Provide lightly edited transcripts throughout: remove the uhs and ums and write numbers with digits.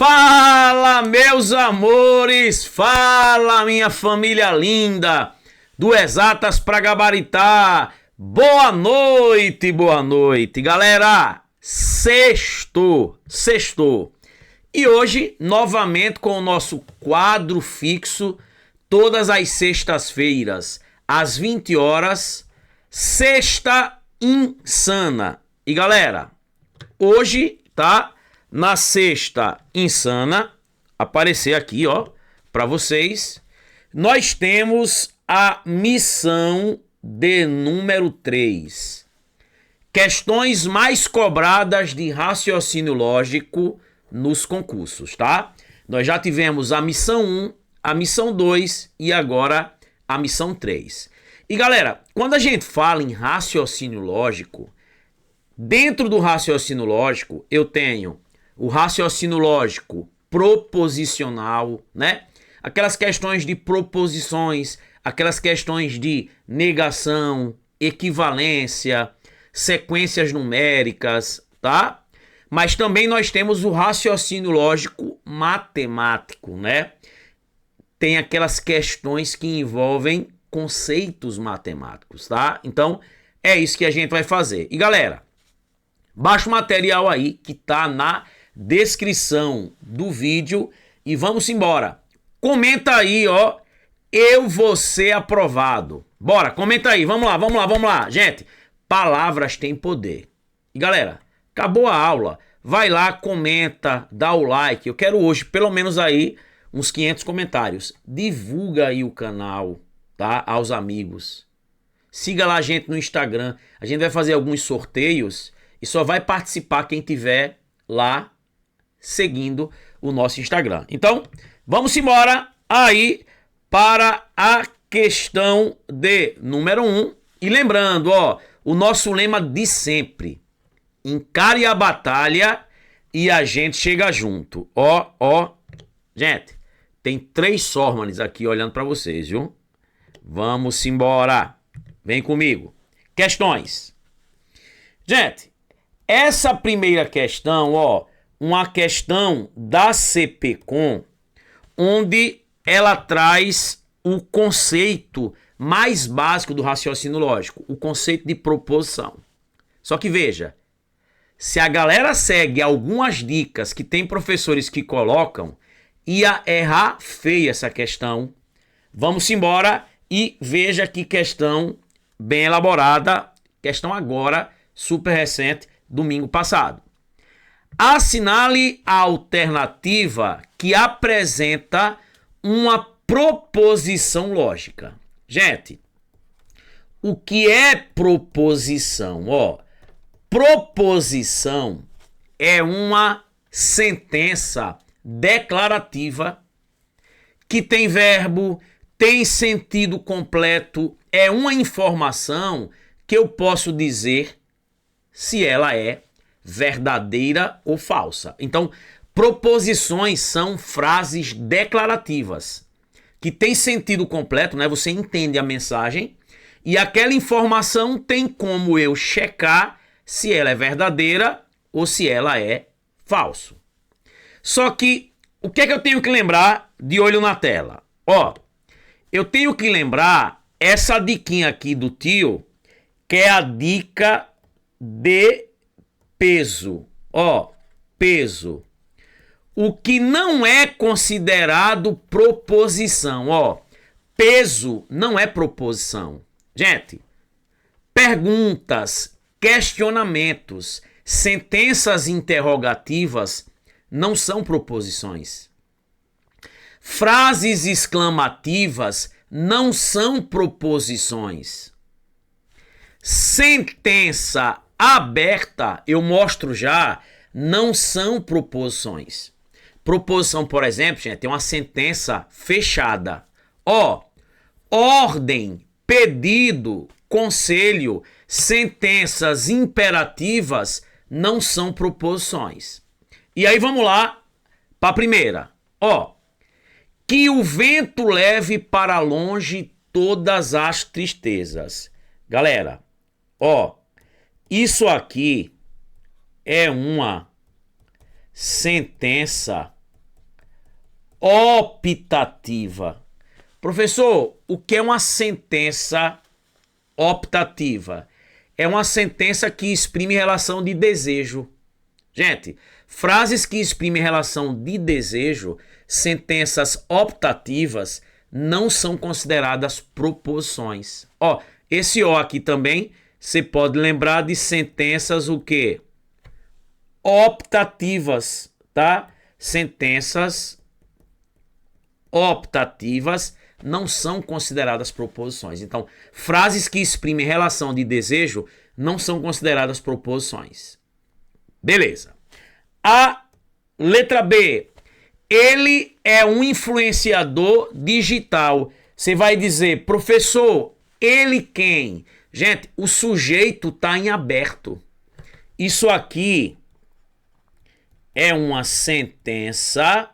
Fala, meus amores! Fala, minha família linda do Exatas pra Gabaritar! Boa noite, boa noite! Galera, sextou! E hoje, novamente com o nosso quadro fixo, todas as sextas-feiras, às 20 horas, Sexta Insana. E galera, hoje, tá? Na Sexta Insana, aparecer aqui, ó, pra vocês, nós temos a missão de número 3. Questões mais cobradas de raciocínio lógico nos concursos, tá? Nós já tivemos a missão 1, a missão 2 e agora a missão 3. E galera, quando a gente fala em raciocínio lógico, dentro do raciocínio lógico eu tenho o raciocínio lógico proposicional, né? Aquelas questões de proposições, aquelas questões de negação, equivalência, sequências numéricas, tá? Mas também nós temos o raciocínio lógico matemático, né? Tem aquelas questões que envolvem conceitos matemáticos, tá? Então, é isso que a gente vai fazer. E galera, baixa o material aí que tá na descrição do vídeo e vamos embora. Comenta aí, ó, eu vou ser aprovado. Bora, comenta aí, vamos lá. Gente, palavras têm poder. E galera, acabou a aula, vai lá, comenta, dá o like. Eu quero hoje, pelo menos aí, uns 500 comentários. Divulga aí o canal, tá? Aos amigos. Siga lá a gente no Instagram. A gente vai fazer alguns sorteios e só vai participar quem tiver lá seguindo o nosso Instagram. Então, vamos embora aí para a questão de número 1. E lembrando, ó, o nosso lema de sempre: encare a batalha e a gente chega junto. Ó, gente, tem 3 Sormanes aqui olhando para vocês, viu? Vamos embora. Vem comigo. Questões. Gente, essa primeira questão, ó, uma questão da CPCOM, onde ela traz o conceito mais básico do raciocínio lógico, o conceito de proposição. Só que veja, se a galera segue algumas dicas que tem professores que colocam, ia errar feia essa questão. Vamos embora e veja que questão bem elaborada, questão agora, super recente, domingo passado. Assinale a alternativa que apresenta uma proposição lógica. Gente, o que é proposição? Ó, proposição é uma sentença declarativa que tem verbo, tem sentido completo, é uma informação que eu posso dizer se ela é verdadeira ou falsa. Então, proposições são frases declarativas que tem sentido completo, né? Você entende a mensagem e aquela informação tem como eu checar se ela é verdadeira ou se ela é falso. Só que o que é que eu tenho que lembrar de olho na tela? Ó, eu tenho que lembrar essa diquinha aqui do tio, que é a dica de peso. Ó, peso. O que não é considerado proposição. Ó, peso não é proposição. Gente, perguntas, questionamentos, sentenças interrogativas não são proposições. Frases exclamativas não são proposições. Sentença aberta, eu mostro já, não são proposições. Proposição, por exemplo, gente, é uma sentença fechada. Ó, ordem, pedido, conselho, sentenças imperativas não são proposições. E aí vamos lá para a primeira. Ó, que o vento leve para longe todas as tristezas. Galera, ó, isso aqui é uma sentença optativa. Professor, o que é uma sentença optativa? É uma sentença que exprime relação de desejo. Gente, frases que exprimem relação de desejo, sentenças optativas, não são consideradas proposições. Ó, esse O aqui também, você pode lembrar de sentenças o quê? Optativas, tá? Sentenças optativas não são consideradas proposições. Então, frases que exprimem relação de desejo não são consideradas proposições. Beleza. A letra B. Ele é um influenciador digital. Você vai dizer, professor, ele quem? Gente, o sujeito está em aberto. Isso aqui é uma sentença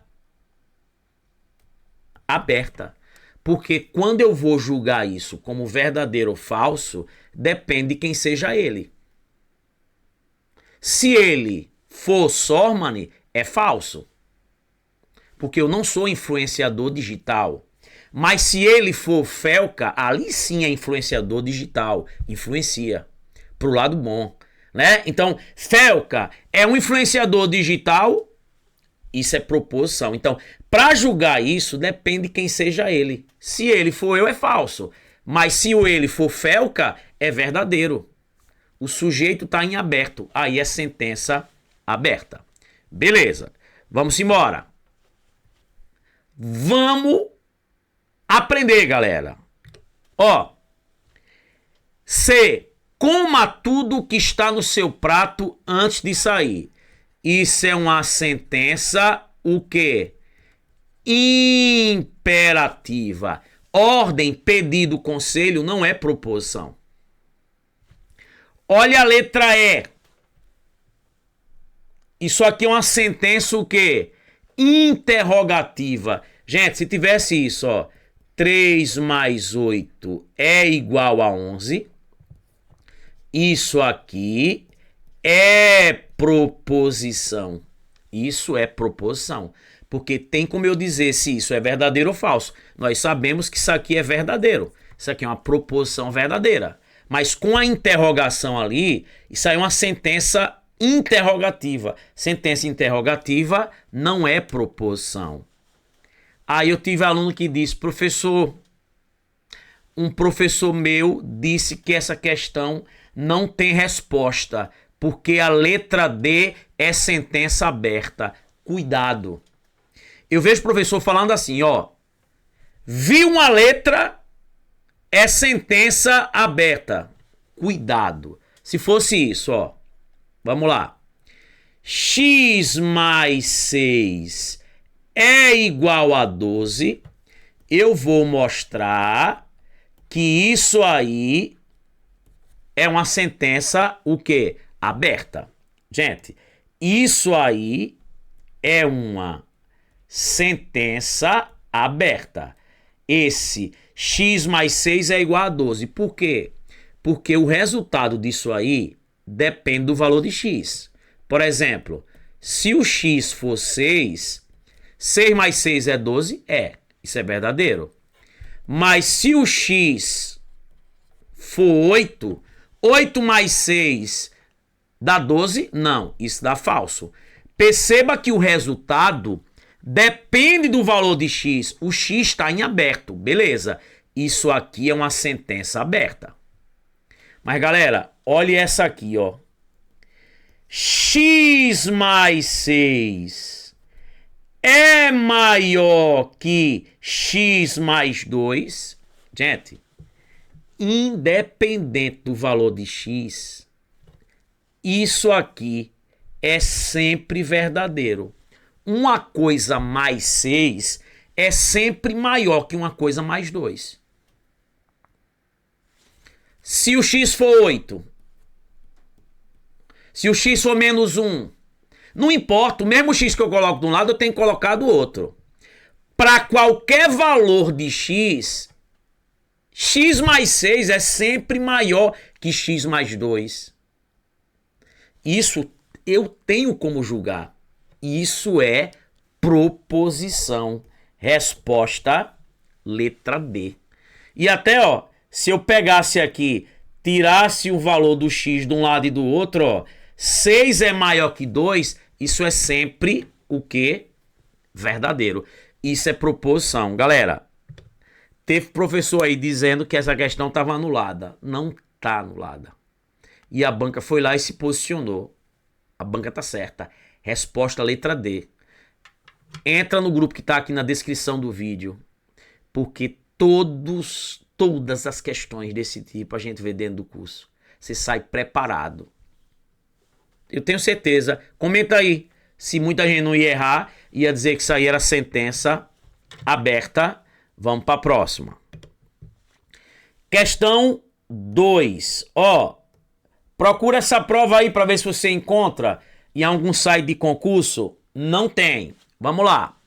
aberta. Porque quando eu vou julgar isso como verdadeiro ou falso, depende de quem seja ele. Se ele for Sormani, é falso. Porque eu não sou influenciador digital. Mas se ele for Felca, ali sim é influenciador digital. Influencia. Pro lado bom. Né? Então, Felca é um influenciador digital. Isso é proposição. Então, para julgar isso, depende de quem seja ele. Se ele for eu, é falso. Mas se o ele for Felca, é verdadeiro. O sujeito está em aberto. Aí é sentença aberta. Beleza. Vamos embora. Vamos aprender, galera. Ó. C. Coma tudo que está no seu prato antes de sair. Isso é uma sentença, o quê? Imperativa. Ordem, pedido, conselho não é proposição. Olha a letra E. Isso aqui é uma sentença o quê? Interrogativa. Gente, se tivesse isso, ó. 3 mais 8 é igual a 11. Isso aqui é proposição. Isso é proposição. Porque tem como eu dizer se isso é verdadeiro ou falso. Nós sabemos que isso aqui é verdadeiro. Isso aqui é uma proposição verdadeira. Mas com a interrogação ali, isso aí é uma sentença interrogativa. Sentença interrogativa não é proposição. Aí eu tive aluno que disse, professor, um professor meu disse que essa questão não tem resposta, porque a letra D é sentença aberta. Cuidado. Eu vejo o professor falando assim, ó. Vi uma letra, é sentença aberta. Cuidado. Se fosse isso, ó. Vamos lá. X mais 6 é igual a 12. Eu vou mostrar que isso aí é uma sentença, o quê? Aberta. Gente, isso aí é uma sentença aberta. Esse x mais 6 é igual a 12. Por quê? Porque o resultado disso aí depende do valor de x. Por exemplo, se o x for 6, 6 mais 6 é 12? É. Isso é verdadeiro. Mas se o x for 8, 8 mais 6 dá 12? Não, isso dá falso. Perceba que o resultado depende do valor de x. O x está em aberto, beleza. Isso aqui é uma sentença aberta. Mas, galera, olhe essa aqui, ó. X mais 6 é maior que x mais 2? Gente, independente do valor de x, isso aqui é sempre verdadeiro. Uma coisa mais 6 é sempre maior que uma coisa mais 2. Se o x for 8, se o x for menos 1, não importa, o mesmo x que eu coloco de um lado, eu tenho que colocar do outro. Para qualquer valor de x, x mais 6 é sempre maior que x mais 2. Isso eu tenho como julgar. Isso é proposição. Resposta, letra D. E até, ó, se eu pegasse aqui, tirasse o valor do x de um lado e do outro, ó, 6 é maior que 2, isso é sempre o quê? Verdadeiro. Isso é proposição. Galera, teve professor aí dizendo que essa questão estava anulada. Não está anulada. E a banca foi lá e se posicionou. A banca tá certa. Resposta letra D. Entra no grupo que tá aqui na descrição do vídeo. Porque todas as questões desse tipo a gente vê dentro do curso. Você sai preparado. Eu tenho certeza. Comenta aí. Se muita gente não ia errar, ia dizer que isso aí era sentença aberta. Vamos para a próxima. Questão 2. Ó, procura essa prova aí para ver se você encontra em algum site de concurso. Não tem. Vamos lá.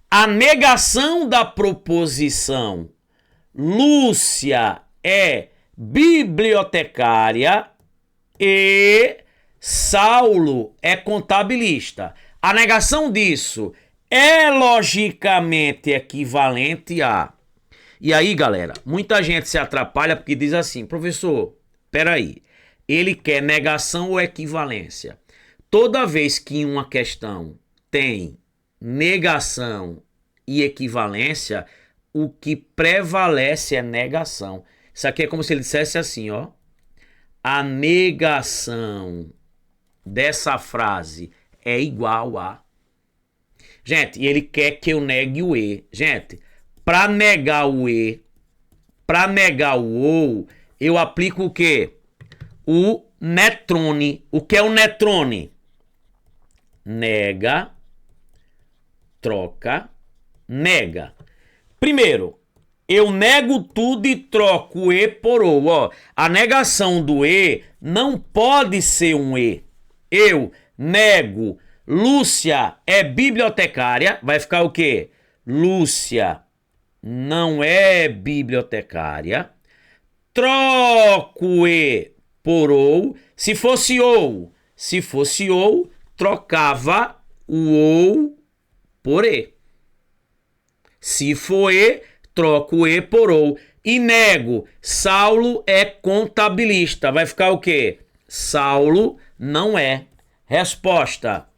A negação da proposição Lúcia é bibliotecária e Saulo é contabilista. A negação disso é logicamente equivalente a... E aí, galera, muita gente se atrapalha porque diz assim, professor, peraí, ele quer negação ou equivalência? Toda vez que uma questão tem negação e equivalência, o que prevalece é negação. Isso aqui é como se ele dissesse assim, ó. A negação dessa frase é igual a... Gente, e ele quer que eu negue o E. Gente, para negar o E, para negar o OU, eu aplico o quê? O netrone. O que é o netrone? Nega, troca, nega. Primeiro, eu nego tudo e troco o E por OU. Ó, a negação do E não pode ser um E. Eu nego Lúcia é bibliotecária. Vai ficar o quê? Lúcia não é bibliotecária. Troco E por OU. Se fosse OU, trocava o OU por E. Se for E, troco E por OU. E nego, Saulo é contabilista. Vai ficar o quê? Saulo não é. Resposta,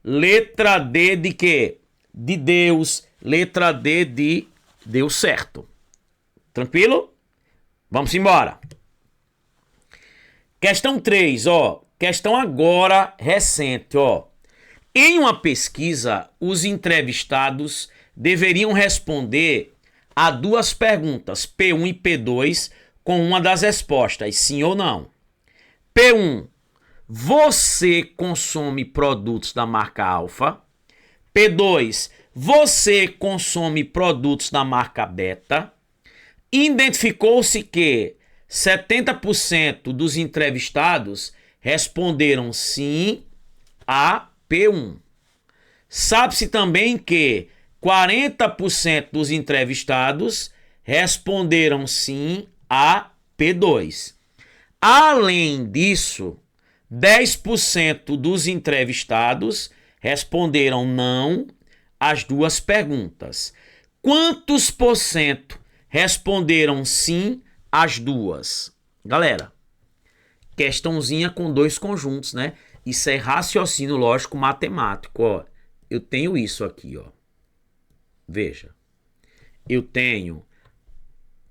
letra D de quê? De Deus. Letra D de deu certo. Tranquilo? Vamos embora. Questão 3, ó. Questão agora recente, ó. Em uma pesquisa, os entrevistados deveriam responder a duas perguntas, P1 e P2, com uma das respostas, sim ou não. P1, você consome produtos da marca Alfa? P2, você consome produtos da marca Beta? Identificou-se que 70% dos entrevistados responderam sim a P1. Sabe-se também que 40% dos entrevistados responderam sim a P2. Além disso, 10% dos entrevistados responderam não às duas perguntas. Quantos por cento responderam sim às duas? Galera, questãozinha com dois conjuntos, né? Isso é raciocínio lógico matemático, ó. Eu tenho isso aqui, ó. Veja. Eu tenho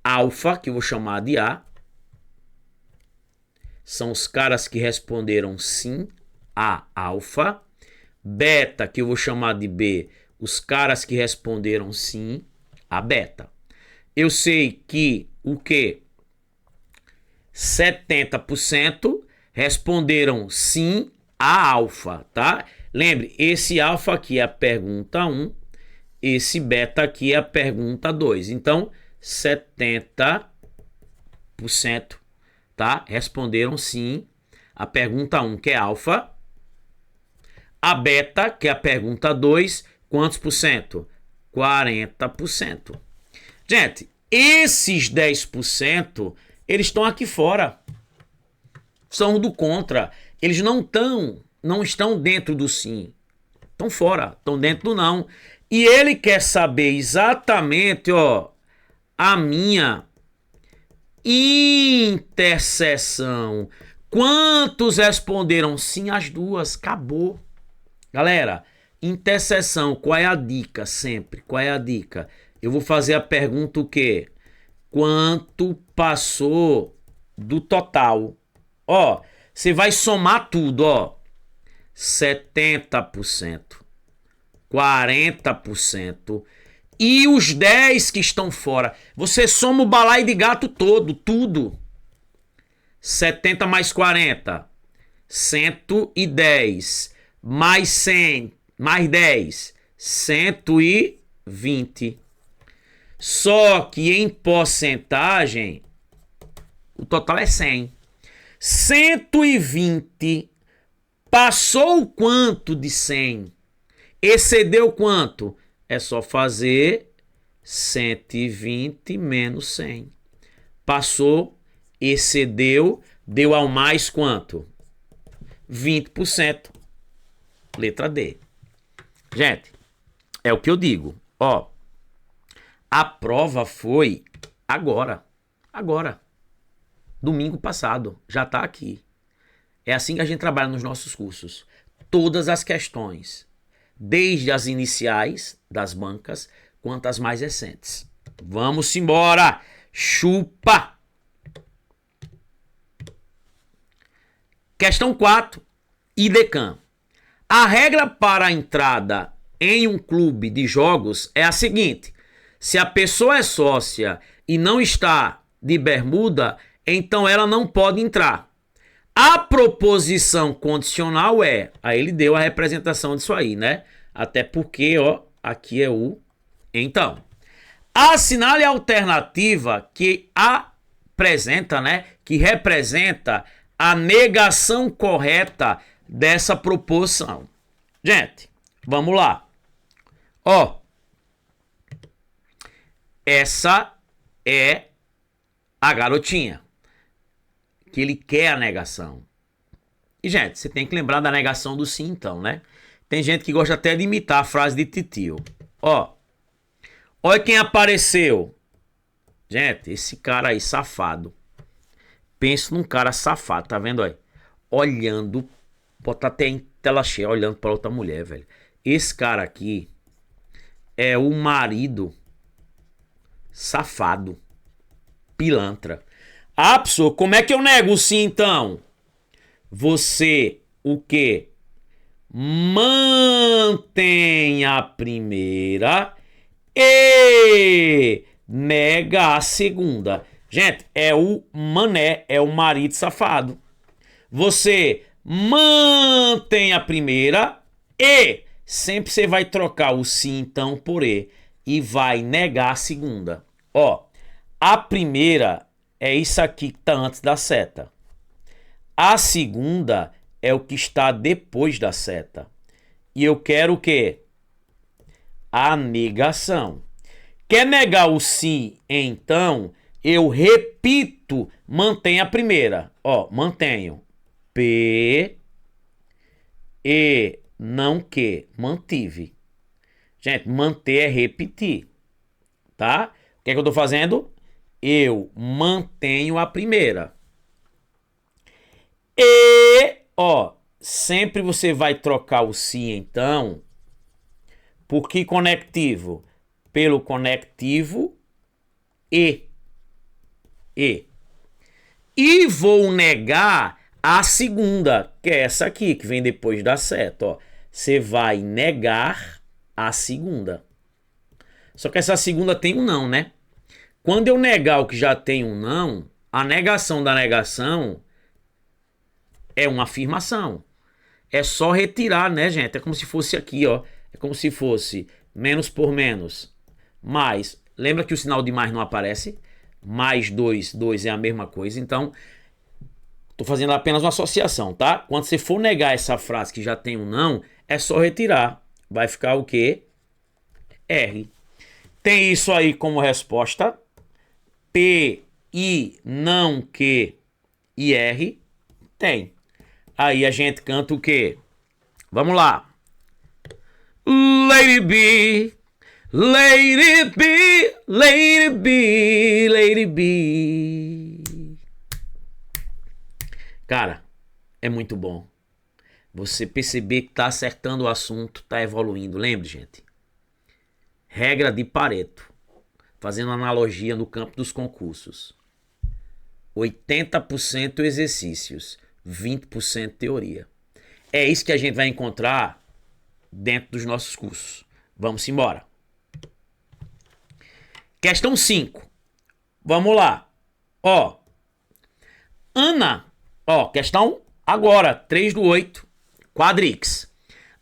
alfa, que eu vou chamar de A. São os caras que responderam sim a alfa. Beta, que eu vou chamar de B, os caras que responderam sim a beta. Eu sei que o quê? 70% responderam sim a alfa, tá? Lembre, esse alfa aqui é a pergunta 1, esse beta aqui é a pergunta 2. Então, 70%, tá? Responderam sim a pergunta 1, que é alfa. A beta, que é a pergunta 2, quantos por cento? 40%. Gente, esses 10%, eles estão aqui fora. São do contra. Eles não estão dentro do sim. Estão fora, estão dentro do não. E ele quer saber exatamente, ó, a minha interseção. Quantos responderam sim as duas? Acabou. Galera, interseção, qual é a dica sempre? Qual é a dica? Eu vou fazer a pergunta o quê? Quanto passou do total? Ó, você vai somar tudo, ó. 70%, 40% e os 10 que estão fora. Você soma o balaio de gato todo, tudo. 70 mais 40, 110, mais 100, mais 10, 120. Só que em porcentagem, o total é 100. 120 passou o quanto de 100? Excedeu quanto? É só fazer 120 menos 100. Passou, excedeu, deu ao mais quanto? 20%. Letra D. Gente, é o que eu digo. Ó, a prova foi agora. Agora. Domingo passado. Já tá aqui. É assim que a gente trabalha nos nossos cursos. Todas as questões, desde as iniciais das bancas, quanto as mais recentes. Vamos embora! Chupa! Questão 4, IDECAM. A regra para a entrada em um clube de jogos é a seguinte: se a pessoa é sócia e não está de bermuda, então ela não pode entrar. A proposição condicional é, aí ele deu a representação disso aí, né? Até porque, ó, aqui é o então. Assinale a alternativa que apresenta, né? Que representa a negação correta dessa proposição. Gente, vamos lá. Ó, essa é a garotinha. Que ele quer a negação. E, gente, você tem que lembrar da negação do sim, então, né? Tem gente que gosta até de imitar a frase de titio. Ó, olha quem apareceu. Gente, esse cara aí, safado. Pensa num cara safado, tá vendo aí? Olhando, bota até em tela cheia, olhando pra outra mulher, velho. Esse cara aqui é o marido safado, pilantra. Ah, pessoa, como é que eu nego o sim, então? Você, o quê? Mantém a primeira e nega a segunda. Gente, é o mané, é o marido safado. Você mantém a primeira e sempre você vai trocar o sim, então, por e vai negar a segunda. Ó, a primeira é isso aqui que está antes da seta. A segunda é o que está depois da seta. E eu quero o quê? A negação. Quer negar o sim, então, eu repito, mantenha a primeira. Ó, mantenho. P e não que. Mantive. Gente, manter é repetir. Tá? O que é que eu estou fazendo? Eu mantenho a primeira. E, ó, sempre você vai trocar o sim, então, por que conectivo? Pelo conectivo e. E vou negar a segunda, que é essa aqui, que vem depois da seta, ó. Você vai negar a segunda. Só que essa segunda tem um não, né? Quando eu negar o que já tem um não, a negação da negação é uma afirmação. É só retirar, né, gente? É como se fosse aqui, ó. É como se fosse menos por menos. Mais. Lembra que o sinal de mais não aparece? Mais 2 é a mesma coisa. Então, tô fazendo apenas uma associação, tá? Quando você for negar essa frase que já tem um não, é só retirar. Vai ficar o quê? R. Tem isso aí como resposta. P, I, não, que, I, R. Tem. Aí a gente canta o quê? Vamos lá. Lady B, Lady B, Lady B, Lady B. Cara, é muito bom você perceber que tá acertando o assunto, tá evoluindo. Lembre, gente, regra de Pareto, fazendo analogia no campo dos concursos. 80% exercícios, 20% teoria. É isso que a gente vai encontrar dentro dos nossos cursos. Vamos embora. Questão 5. Vamos lá. Ó, Ana, ó, questão agora, 3/8, quadrix.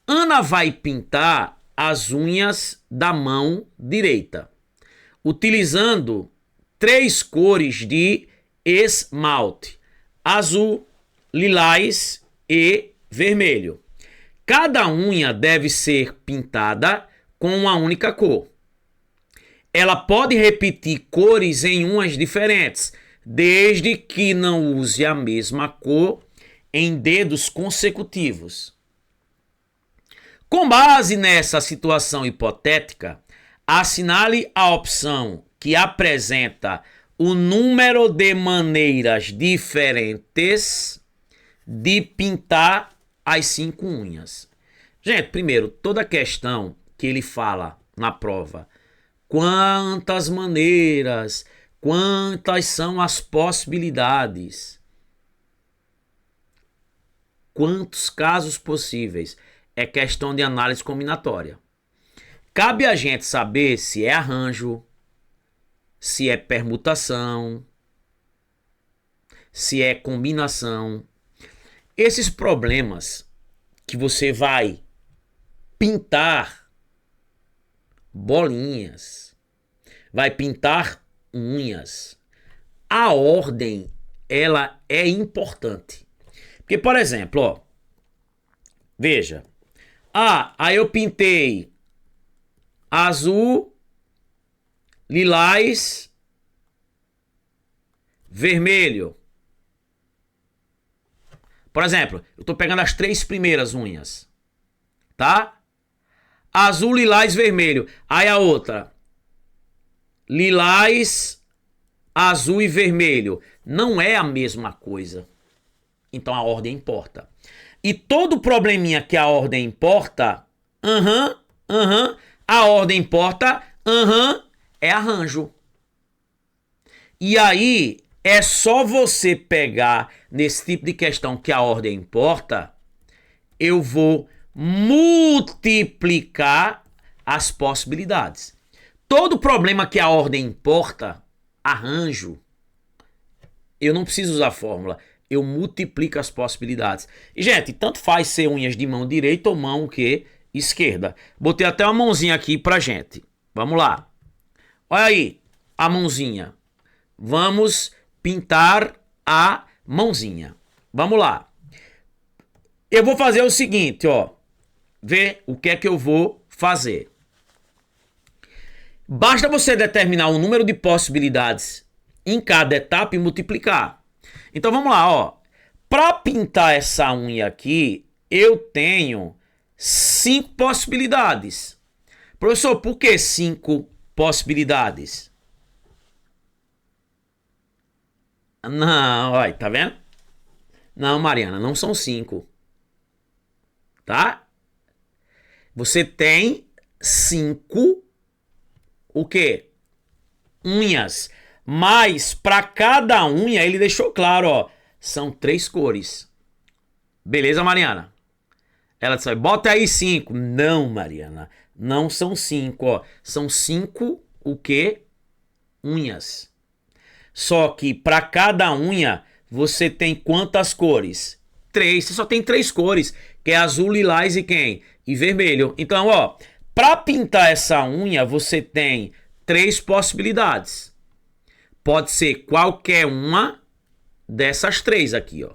Ana vai pintar as unhas da mão direita, utilizando 3 cores de esmalte: azul, lilás e vermelho. Cada unha deve ser pintada com uma única cor. Ela pode repetir cores em unhas diferentes, desde que não use a mesma cor em dedos consecutivos. Com base nessa situação hipotética, assinale a opção que apresenta o número de maneiras diferentes de pintar as 5 unhas. Gente, primeiro, toda questão que ele fala na prova, quantas maneiras, quantas são as possibilidades, quantos casos possíveis, é questão de análise combinatória. Cabe a gente saber se é arranjo, se é permutação, se é combinação. Esses problemas que você vai pintar bolinhas, vai pintar unhas, a ordem, ela é importante. Porque, por exemplo, ó, veja, aí eu pintei azul, lilás, vermelho. Por exemplo, eu tô pegando as 3 primeiras unhas, tá? Azul, lilás, vermelho. Aí a outra, lilás, azul e vermelho. Não é a mesma coisa. Então a ordem importa. E todo probleminha que a ordem importa, a ordem importa, é arranjo. E aí é só você pegar nesse tipo de questão que a ordem importa, eu vou multiplicar as possibilidades. Todo problema que a ordem importa, arranjo, eu não preciso usar fórmula, eu multiplico as possibilidades. E, gente, tanto faz ser unhas de mão direita ou mão esquerda. Botei até uma mãozinha aqui pra gente. Vamos lá. Olha aí a mãozinha. Vamos pintar a mãozinha. Vamos lá. Eu vou fazer o seguinte, ó. Vê o que é que eu vou fazer. Basta você determinar o número de possibilidades em cada etapa e multiplicar. Então vamos lá, ó. Para pintar essa unha aqui, eu tenho 5 possibilidades. Professor, por que 5 possibilidades? Não, olha, tá vendo? Não, Mariana, não são 5. Tá? Você tem 5 o quê? Unhas. Mas para cada unha ele deixou claro, ó, são 3 cores. Beleza, Mariana? Ela disse, bota aí 5. Não, Mariana, não são 5, ó. São 5 o quê? Unhas. Só que para cada unha você tem quantas cores? 3. Você só tem 3 cores, que é azul, lilás e quem? E vermelho. Então, ó, para pintar essa unha você tem 3 possibilidades. Pode ser qualquer uma dessas 3 aqui, ó.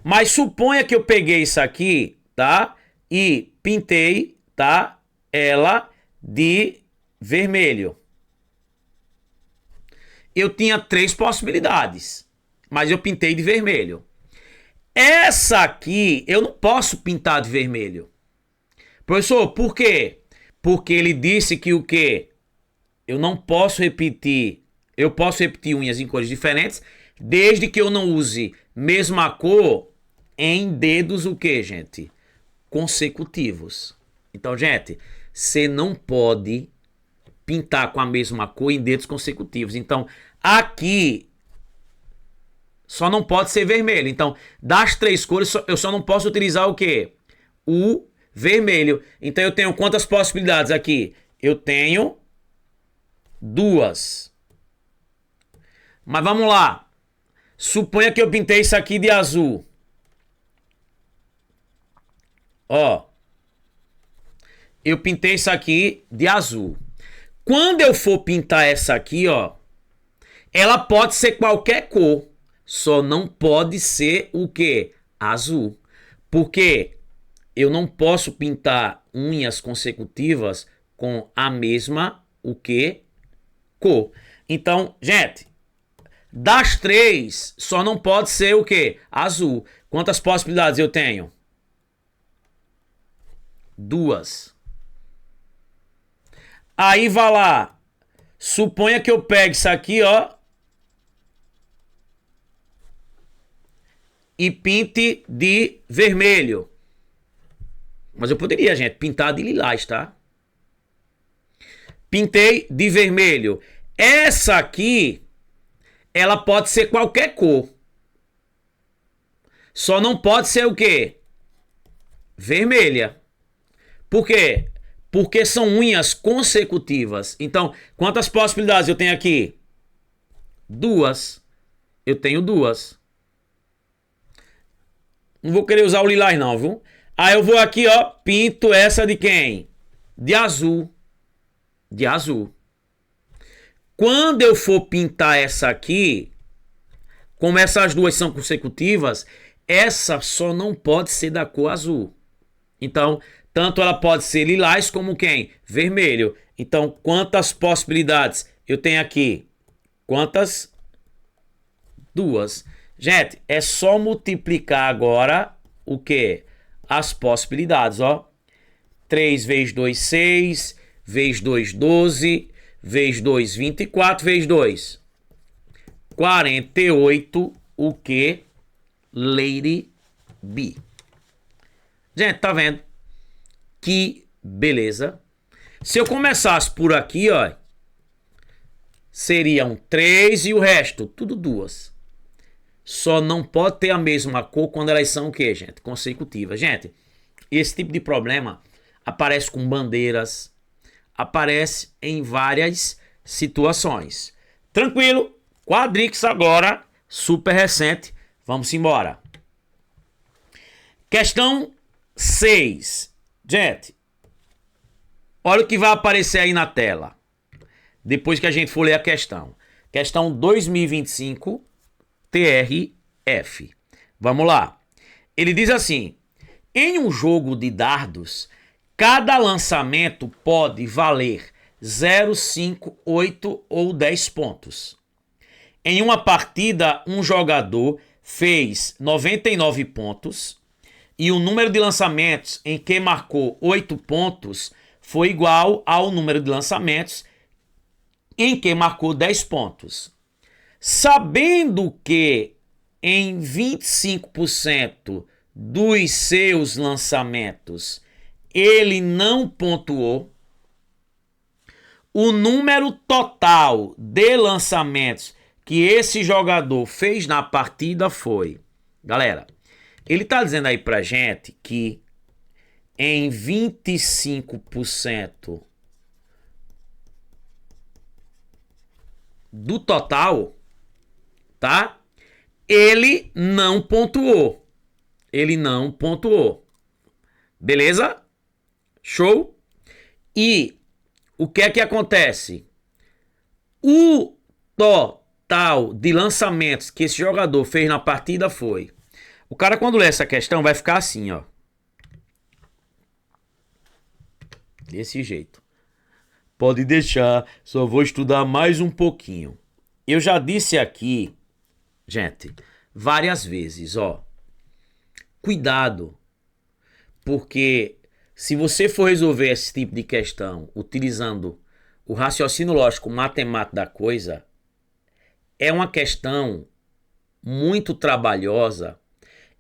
Mas suponha que eu peguei isso aqui, tá? E pintei, tá? Ela de vermelho. Eu tinha 3 possibilidades, mas eu pintei de vermelho. Essa aqui eu não posso pintar de vermelho, Professor, por quê? Porque ele disse que o quê? Eu não posso repetir, eu posso repetir unhas em cores diferentes, desde que eu não use mesma cor em dedos o quê, gente? Consecutivos. Então, gente, você não pode pintar com a mesma cor em dedos consecutivos. Então, aqui só não pode ser vermelho. Então, das três cores, eu só não posso utilizar o quê? O vermelho. Então, eu tenho quantas possibilidades aqui? Eu tenho duas. Mas vamos lá. Suponha que eu pintei isso aqui de azul. Ó. Eu pintei isso aqui de azul. Quando eu for pintar essa aqui, ó, ela pode ser qualquer cor, só não pode ser o quê? Azul. Porque eu não posso pintar unhas consecutivas com a mesma, o quê? Cor. Então, gente, das três, só não pode ser o quê? Azul. Quantas possibilidades eu tenho? Duas. Aí vai lá. Suponha que eu pegue isso aqui, ó. E pinte de vermelho. Mas eu poderia, gente, pintar de lilás, tá? Pintei de vermelho. Essa aqui, ela pode ser qualquer cor. Só não pode ser o quê? Vermelha. Por quê? Porque são unhas consecutivas. Então, quantas possibilidades eu tenho aqui? Duas. Eu tenho duas. Não vou querer usar o lilás não, viu? Aí eu vou aqui, ó, pinto essa de quem? De azul. De azul. Quando eu for pintar essa aqui, como essas duas são consecutivas, essa só não pode ser da cor azul. Então, tanto ela pode ser lilás como quem? Vermelho. Então, quantas possibilidades eu tenho aqui? Quantas? Duas. Gente, é só multiplicar agora o quê? As possibilidades, ó. 3 vezes 2, 6. Vezes 2, 12. Vezes 2, 24. Vezes 2, 48. O que? Lady B. Gente, tá vendo? Que beleza. Se eu começasse por aqui, ó, seriam 3 e o resto, tudo duas. Só não pode ter a mesma cor quando elas são o quê, gente? Consecutivas. Gente, esse tipo de problema aparece com bandeiras, aparece em várias situações. Tranquilo? Quadrix agora, super recente. Vamos embora. Questão 6. Gente, olha o que vai aparecer aí na tela. Depois que a gente for ler a questão. Questão 2025, TRF. Vamos lá. Ele diz assim: em um jogo de dardos, cada lançamento pode valer 0, 5, 8 ou 10 pontos. Em uma partida, um jogador fez 99 pontos e o número de lançamentos em que marcou 8 pontos foi igual ao número de lançamentos em que marcou 10 pontos. Sabendo que em 25% dos seus lançamentos ele não pontuou, o número total de lançamentos que esse jogador fez na partida foi... Galera, ele tá dizendo aí pra gente que em 25% do total, tá? Ele não pontuou. Ele não pontuou. Beleza? Show? E o que é que acontece? O total de lançamentos que esse jogador fez na partida foi... O cara, quando lê essa questão, vai ficar assim, ó. Desse jeito. Pode deixar, só vou estudar mais um pouquinho. Eu já disse aqui, gente, várias vezes, ó. Cuidado, porque Se você for resolver esse tipo de questão utilizando o raciocínio lógico matemático da coisa, é uma questão muito trabalhosa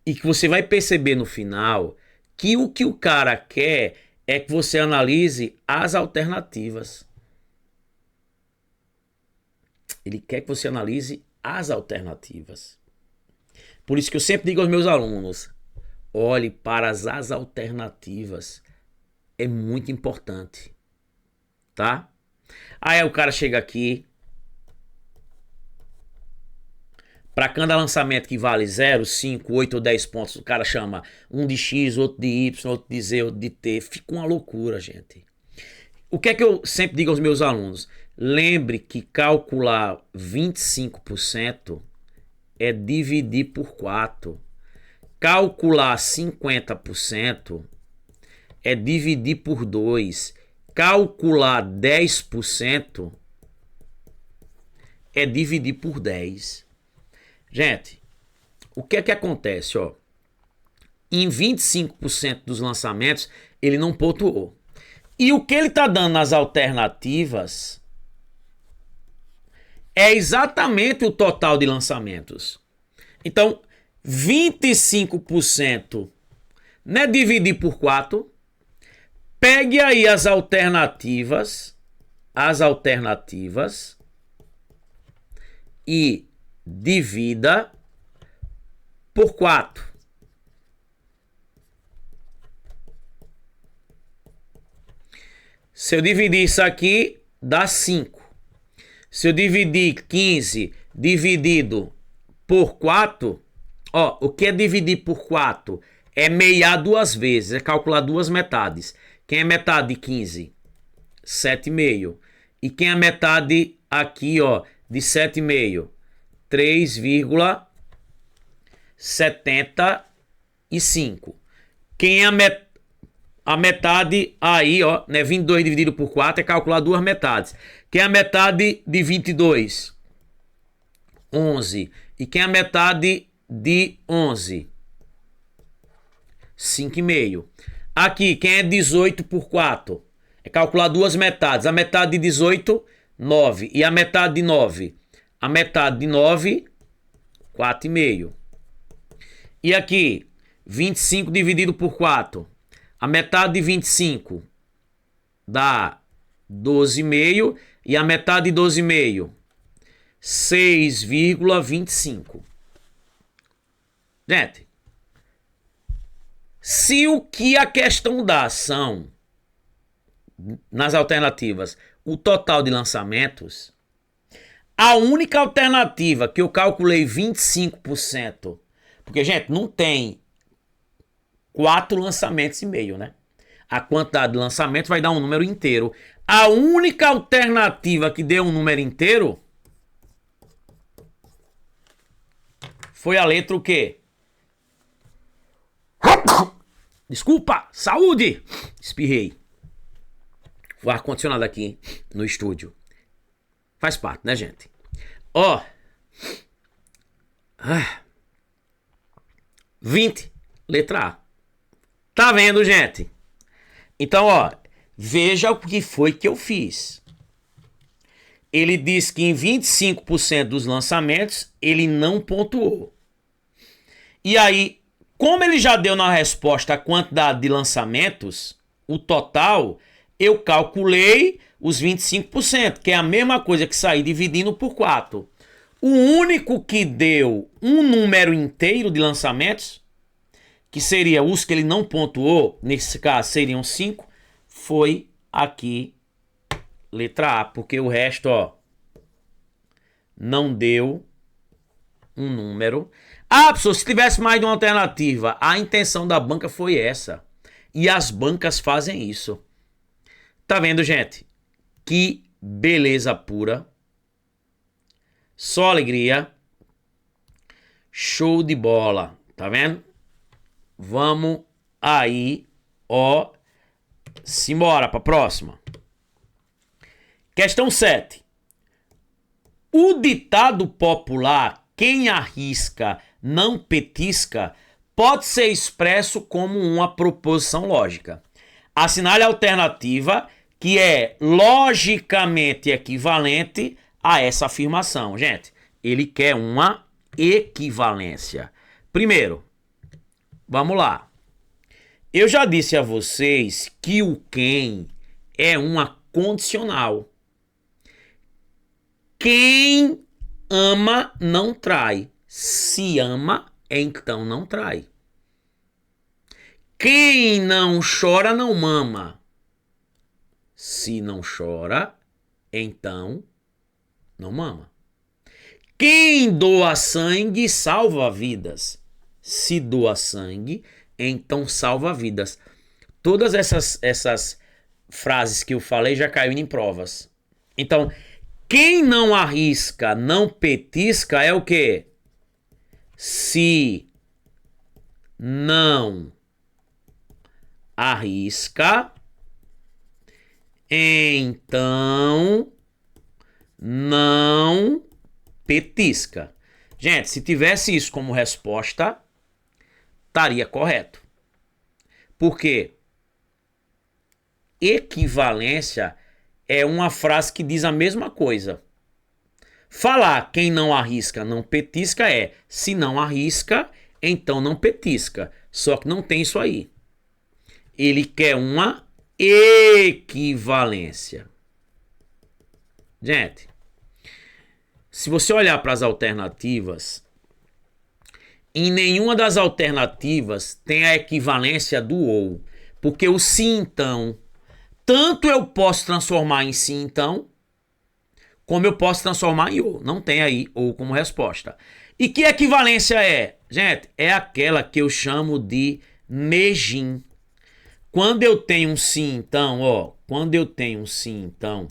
e que você vai perceber no final que o cara quer é que você analise as alternativas. Ele quer que você analise as alternativas. Por isso que eu sempre digo aos meus alunos, olhe para as alternativas. É muito importante. Tá? Aí o cara chega aqui. Para cada lançamento que vale 0, 5, 8 ou 10 pontos, o cara chama um de X, outro de Y, outro de Z, outro de T. Fica uma loucura, gente. O que é que eu sempre digo aos meus alunos? Lembre que calcular 25% é dividir por 4. Calcular 50% é dividir por 2. Calcular 10% é dividir por 10. Gente, o que é que acontece, ó? Em 25% dos lançamentos, ele não pontuou. E o que ele tá dando nas alternativas é exatamente o total de lançamentos. Então, 25%, né, dividir por 4. Pegue aí as alternativas e divida por 4. Se eu dividir isso aqui, dá 5. Se eu dividir 15 dividido por 4, ó, o que é dividir por 4? É meiar duas vezes, é calcular duas metades. Quem é metade de 15? 7,5. E quem é metade aqui, ó, de 7,5? 3,75. Quem é a metade aí, ó, né, 22 dividido por 4 é calcular duas metades. Quem é a metade de 22? 11. E quem é a metade de 11? 5,5. Aqui, quem é 18 por 4? É calcular duas metades. A metade de 18, 9. E a metade de 9? A metade de 9, 4,5. E aqui, 25 dividido por 4. A metade de 25 dá 12,5. E a metade de 12,5, 6,25. Gente, se o que a questão dá são, nas alternativas, o total de lançamentos, a única alternativa que eu calculei 25%, porque, gente, não tem 4 lançamentos e meio, né? A quantidade de lançamentos vai dar um número inteiro. A única alternativa que deu um número inteiro foi a letra o quê? Desculpa, saúde! Espirrei. O ar-condicionado aqui no estúdio. Faz parte, né, gente? Ó. 20, letra A. Tá vendo, gente? Então, ó, veja o que foi que eu fiz. Ele diz que em 25% dos lançamentos ele não pontuou. E aí, como ele já deu na resposta a quantidade de lançamentos, o total, eu calculei os 25%, que é a mesma coisa que sair dividindo por 4. O único que deu um número inteiro de lançamentos, que seria os que ele não pontuou, nesse caso seriam 5, foi aqui, letra A, porque o resto, ó, não deu um número. Ah, pessoal, se tivesse mais de uma alternativa, a intenção da banca foi essa. E as bancas fazem isso. Tá vendo, gente? Que beleza pura. Só alegria. Show de bola. Tá vendo? Vamos aí, ó. Simbora para a próxima. Questão 7. O ditado popular, quem arrisca não petisca, pode ser expresso como uma proposição lógica. Assinale a alternativa que é logicamente equivalente a essa afirmação. Gente, ele quer uma equivalência. Primeiro, vamos lá. Eu já disse a vocês que o quem é uma condicional. Quem ama não trai. Se ama, então não trai. Quem não chora não mama. Se não chora, então não mama. Quem doa sangue salva vidas. Se doa sangue, então salva vidas. Todas essas frases que eu falei já caíram em provas. Então, quem não arrisca, não petisca é o quê? Se não arrisca, então não petisca. Gente, se tivesse isso como resposta, estaria correto. Por quê? Equivalência é uma frase que diz a mesma coisa. Falar quem não arrisca não petisca é se não arrisca, então não petisca. Só que não tem isso aí. Ele quer uma equivalência. Gente, se você olhar para as alternativas, em nenhuma das alternativas tem a equivalência do ou. Porque o se então, tanto eu posso transformar em se então, como eu posso transformar em ou. Não tem aí ou como resposta. E que equivalência é? Gente, é aquela que eu chamo de negim. Quando eu tenho um sim então, quando eu tenho um sim então,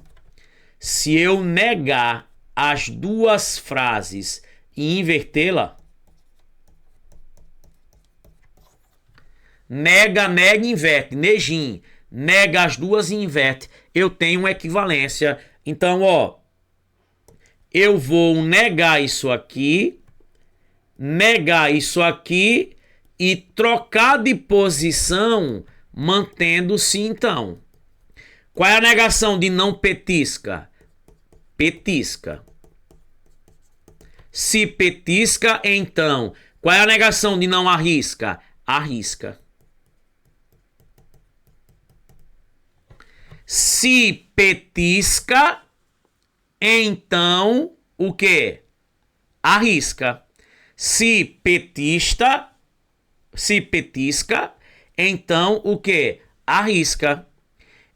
se eu negar as duas frases e invertê-la, nega, inverte, negim, nega as duas e inverte, eu tenho uma equivalência. Então, eu vou negar isso aqui e trocar de posição mantendo-se então. Qual é a negação de não petisca? Petisca. Se petisca, então. Qual é a negação de não arrisca? Arrisca. Se petisca, então o quê? Arrisca. Se petisca, então o quê? Arrisca.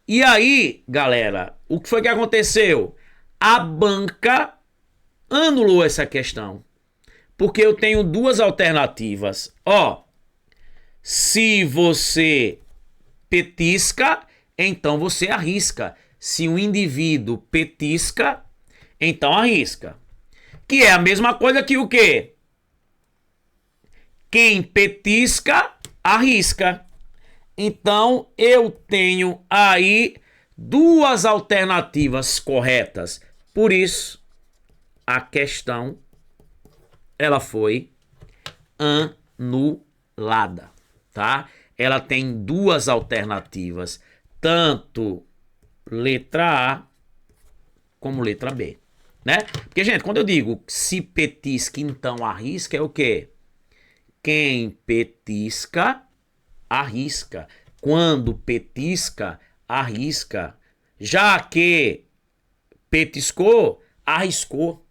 E aí, galera, o que foi que aconteceu? A banca anulou essa questão. Porque eu tenho duas alternativas. Se você petisca, então você arrisca. Se o indivíduo petisca, então arrisca. Que é a mesma coisa que o quê? Quem petisca, arrisca. Então, eu tenho aí duas alternativas corretas. Por isso, a questão, ela foi anulada, tá? Ela tem duas alternativas, tanto letra A como letra B, né? Porque, gente, quando eu digo se petisca, então arrisca, é o quê? Quem petisca, arrisca. Quando petisca, arrisca. Já que petiscou, arriscou.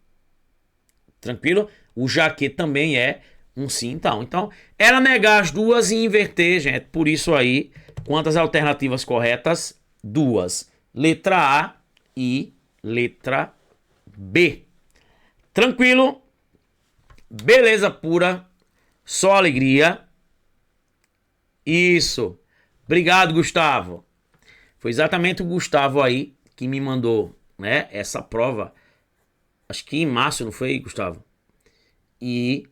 Tranquilo? O já que também é um sim, então. Então, era negar as duas e inverter, gente. Por isso aí, quantas alternativas corretas? Duas. Letra A e letra B. Tranquilo? Beleza pura. Só alegria. Isso. Obrigado, Gustavo. Foi exatamente o Gustavo aí que me mandou, né, essa prova. Acho que em março, não foi, Gustavo? E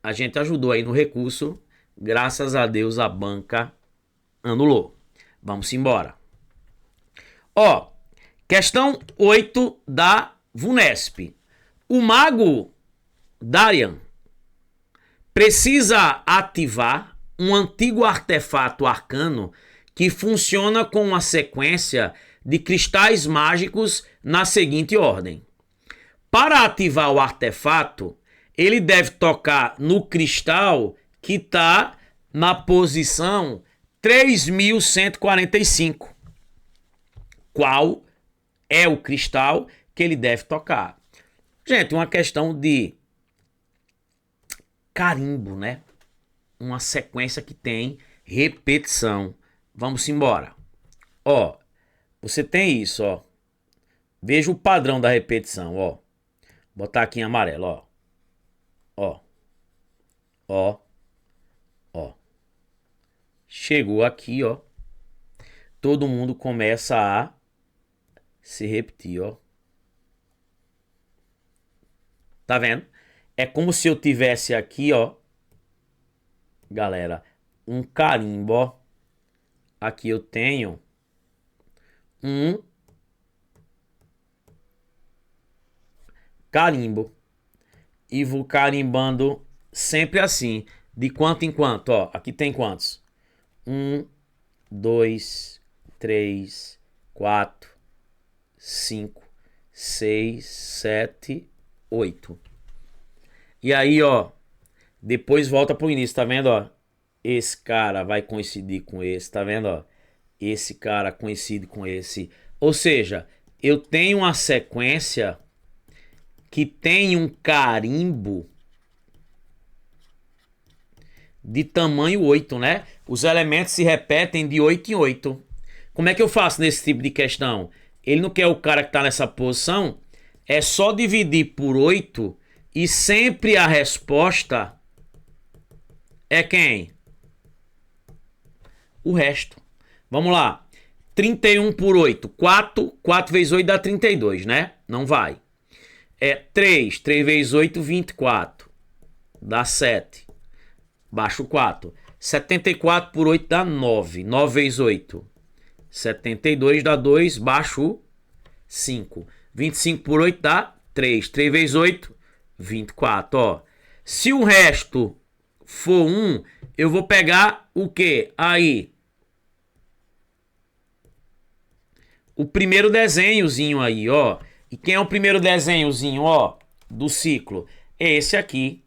a gente ajudou aí no recurso. Graças a Deus a banca anulou. Vamos embora. Questão 8 da VUNESP. O mago Darian precisa ativar um antigo artefato arcano que funciona com uma sequência de cristais mágicos na seguinte ordem. Para ativar o artefato, ele deve tocar no cristal que está na posição 3145. Qual é o cristal que ele deve tocar? Gente, uma questão de carimbo, né? Uma sequência que tem repetição. Vamos embora. Ó, você tem isso, ó. Veja o padrão da repetição, ó. Botar aqui em amarelo, ó. Ó. Ó. Ó. Chegou aqui, ó. Todo mundo começa a se repetir, ó. Tá vendo? É como se eu tivesse aqui, ó. Galera, um carimbo, ó. Aqui eu tenho um carimbo. E vou carimbando sempre assim. De quanto em quanto, ó. Aqui tem quantos? 1, 2, 3, 4, 5, 6, 7, 8. E aí, ó. Depois volta pro início, tá vendo, ó? Esse cara vai coincidir com esse, tá vendo, ó? Esse cara coincide com esse. Ou seja, eu tenho uma sequência que tem um carimbo de tamanho 8, né? Os elementos se repetem de 8 em 8. Como é que eu faço nesse tipo de questão? Ele não quer o cara que tá nessa posição, é só dividir por 8 e sempre a resposta é quem? O resto. Vamos lá. 31 por 8. 4. 4 vezes 8 dá 32, né? Não vai. 3. 3 vezes 8, 24. Dá 7. Baixo 4. 74 por 8 dá 9. 9 vezes 8. 72 dá 2. Baixo 5. 25 por 8 dá 3. 3 vezes 8, 24. Ó. Se o resto for 1, eu vou pegar o quê? Aí. O primeiro desenhozinho aí, ó. E quem é o primeiro desenhozinho, ó, do ciclo? É esse aqui.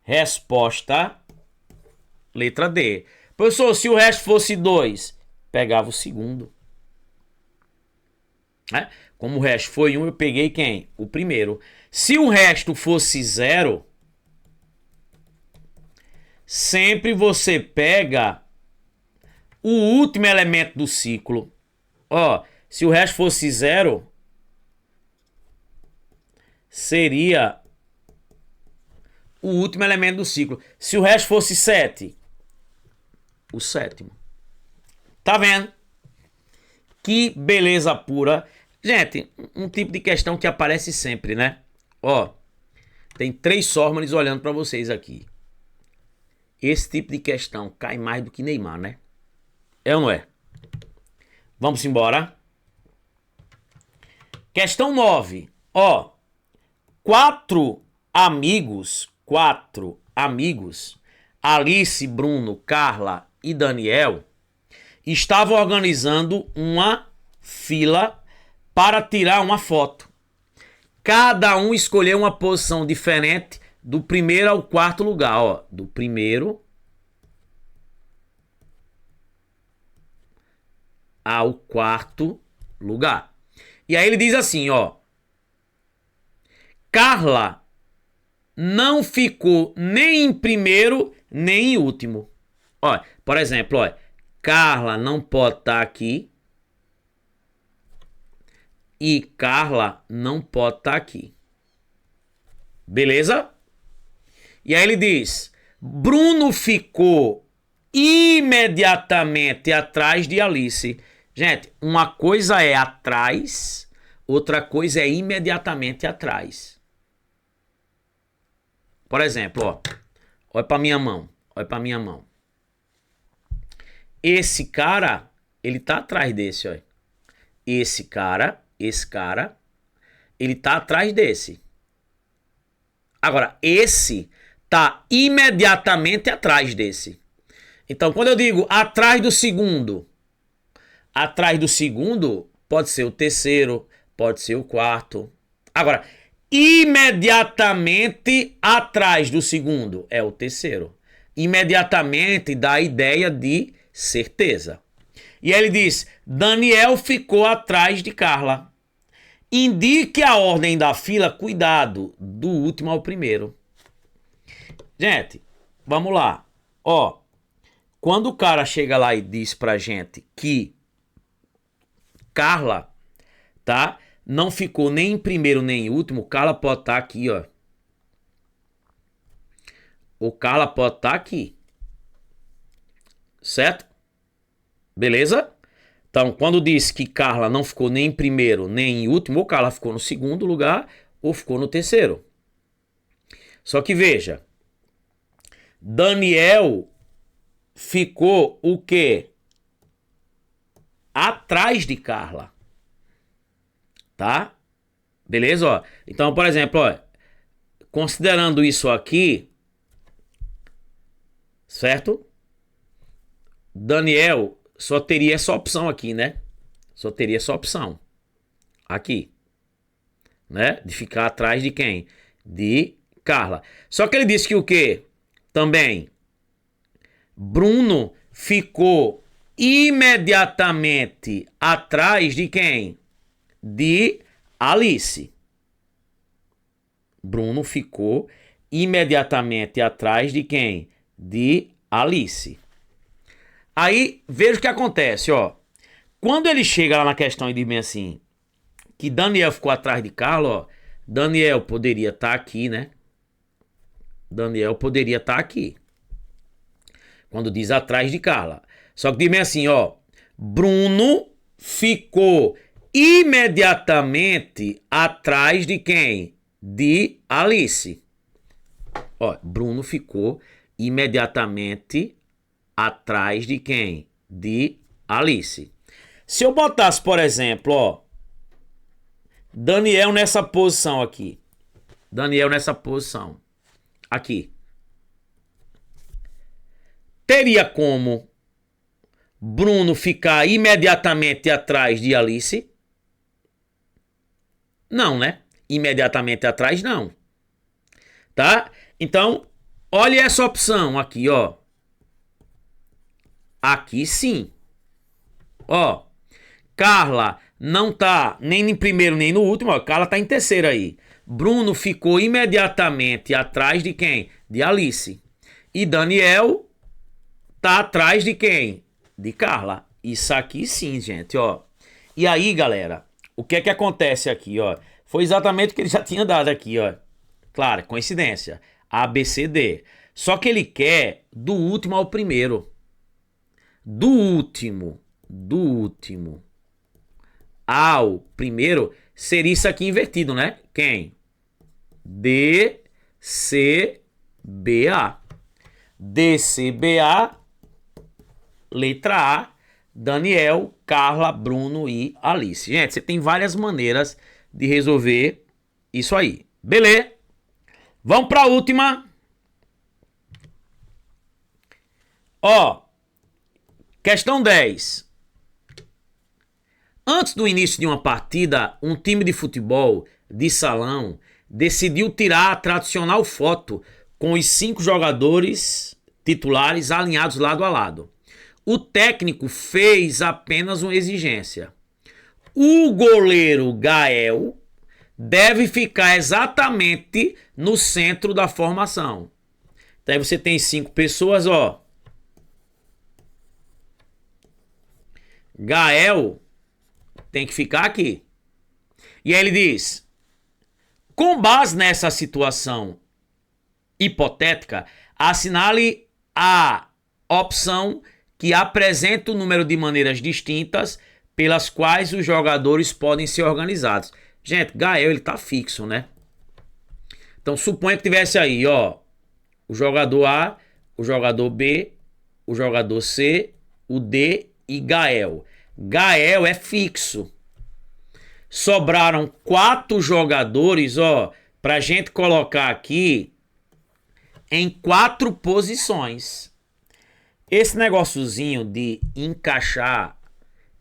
Resposta, letra D. Professor, se o resto fosse 2, pegava o segundo. Né? Como o resto foi 1, eu peguei quem? O primeiro. Se o resto fosse 0, sempre você pega o último elemento do ciclo. Ó, se o resto fosse 0, seria o último elemento do ciclo. Se o resto fosse 7, o sétimo. Tá vendo? Que beleza pura. Gente, um tipo de questão que aparece sempre, né? Ó, tem 3 Sormanes olhando para vocês aqui. Esse tipo de questão cai mais do que Neymar, né? É ou não é? Vamos embora. Questão 9. Ó, 4 amigos, Alice, Bruno, Carla e Daniel, estavam organizando uma fila para tirar uma foto. Cada um escolheu uma posição diferente do primeiro ao quarto lugar, ó, do primeiro ao quarto lugar. E aí ele diz assim, ó: Carla não ficou nem em primeiro nem em último. Ó, por exemplo, ó, Carla não pode estar aqui e Carla não pode estar aqui. Beleza? E aí ele diz: Bruno ficou imediatamente atrás de Alice. Gente, uma coisa é atrás, outra coisa é imediatamente atrás. Por exemplo, ó, olha para minha mão, olha para minha mão. Esse cara, ele tá atrás desse, ó. Esse cara, ele tá atrás desse. Agora, esse tá imediatamente atrás desse. Então, quando eu digo atrás do segundo, atrás do segundo, pode ser o terceiro, pode ser o quarto. Agora, imediatamente atrás do segundo é o terceiro. Imediatamente dá a ideia de certeza. E aí ele diz, Daniel ficou atrás de Carla. Indique a ordem da fila, cuidado, do último ao primeiro. Gente, vamos lá. Ó, quando o cara chega lá e diz pra gente que Carla, tá, não ficou nem em primeiro nem em último, Carla pode estar aqui, ó. O Carla pode estar aqui. Certo? Beleza? Então, quando diz que Carla não ficou nem em primeiro nem em último, ou Carla ficou no segundo lugar, ou ficou no terceiro. Só que veja, Daniel ficou o quê? Atrás de Carla. Tá? Beleza? Ó. Então, por exemplo, ó, considerando isso aqui, certo? Daniel só teria essa opção aqui, né? Só teria essa opção aqui, né? De ficar atrás de quem? De Carla. Só que ele disse que o quê? Também Bruno ficou imediatamente atrás de quem? De Alice. Bruno ficou imediatamente atrás de quem? De Alice. Aí, veja o que acontece, ó. Quando ele chega lá na questão e diz bem assim, que Daniel ficou atrás de Carla, ó. Daniel poderia estar aqui, né? Daniel poderia estar aqui. Quando diz atrás de Carla. Só que diz bem assim, ó. Bruno ficou imediatamente atrás de quem? De Alice. Ó, Bruno ficou imediatamente atrás de quem? De Alice. Se eu botasse, por exemplo, ó, Daniel nessa posição aqui. Daniel nessa posição. Aqui. Teria como Bruno ficar imediatamente atrás de Alice? Não, né? Imediatamente atrás, não. Tá? Então, olha essa opção aqui, ó. Aqui sim. Ó. Carla não tá nem em primeiro nem no último, ó. Carla tá em terceiro aí. Bruno ficou imediatamente atrás de quem? De Alice. E Daniel tá atrás de quem? De Carla. Isso aqui sim, gente, ó. E aí, galera, o que é que acontece aqui, ó? Foi exatamente o que ele já tinha dado aqui, ó. Claro, coincidência. A, B, C, D. Só que ele quer do último ao primeiro. Do último ao primeiro seria isso aqui invertido, né? Quem? D, C, B, A. D, C, B, A. Letra A. Daniel, Carla, Bruno e Alice. Gente, você tem várias maneiras de resolver isso aí. Beleza? Vamos para a última. Ó. Questão 10. Antes do início de uma partida, um time de futebol de salão decidiu tirar a tradicional foto com os 5 jogadores titulares alinhados lado a lado. O técnico fez apenas uma exigência. O goleiro Gael deve ficar exatamente no centro da formação. Então aí você tem 5 pessoas, ó. Gael tem que ficar aqui. E aí ele diz: com base nessa situação hipotética, assinale a opção que apresenta o número de maneiras distintas pelas quais os jogadores podem ser organizados. Gente, Gael, ele tá fixo, né? Então, suponha que tivesse aí, ó, o jogador A, o jogador B, o jogador C, o D e Gael. Gael é fixo. Sobraram 4 jogadores, ó, pra gente colocar aqui em 4 posições. Esse negóciozinho de encaixar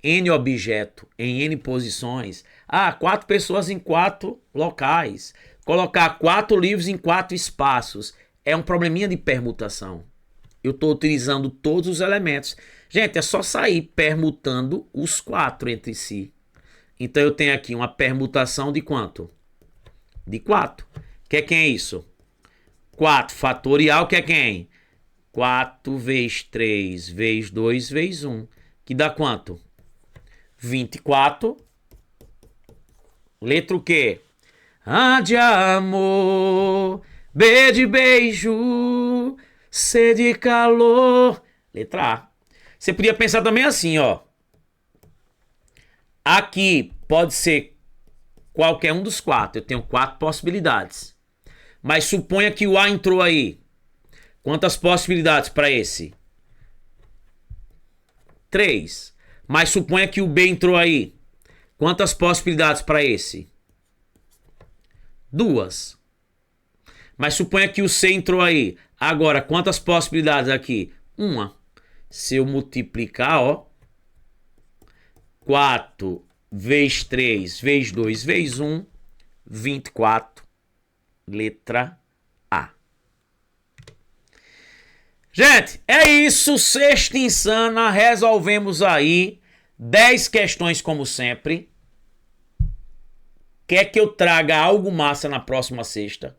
N objeto em N posições. Ah, 4 pessoas em 4 locais. Colocar 4 livros em 4 espaços. É um probleminha de permutação. Eu estou utilizando todos os elementos. Gente, é só sair permutando os 4 entre si. Então eu tenho aqui uma permutação de quanto? De 4. Quem é isso? 4 fatorial, que é quem? 4 vezes 3 vezes 2 vezes 1. Que dá quanto? 24. Letra o quê? A de amor, B de beijo, C de calor. Letra A. Você podia pensar também assim, ó. Aqui pode ser qualquer um dos 4. Eu tenho 4 possibilidades. Mas suponha que o A entrou aí. Quantas possibilidades para esse? 3. Mas suponha que o B entrou aí. Quantas possibilidades para esse? 2. Mas suponha que o C entrou aí. Agora, quantas possibilidades aqui? 1. Se eu multiplicar, ó. 4 vezes 3 vezes 2 vezes 1. 24. Letra A. Gente, é isso. Sexta insana. Resolvemos aí 10 questões como sempre. Quer que eu traga algo massa na próxima sexta?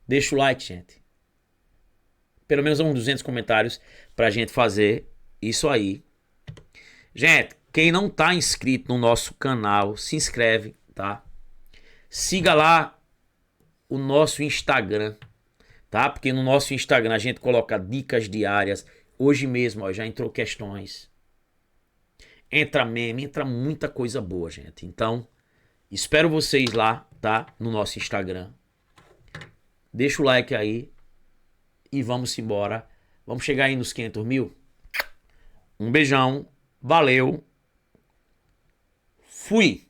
Deixa o like, gente. Pelo menos uns 200 comentários pra gente fazer isso aí. Gente, quem não tá inscrito no nosso canal, se inscreve, tá? Siga lá o nosso Instagram, tá? Porque no nosso Instagram a gente coloca dicas diárias. Hoje mesmo, ó, já entrou questões. Entra meme, entra muita coisa boa, gente. Então, espero vocês lá, tá? No nosso Instagram. Deixa o like aí e vamos embora. Vamos chegar aí nos 500 mil. Um beijão. Valeu. Fui.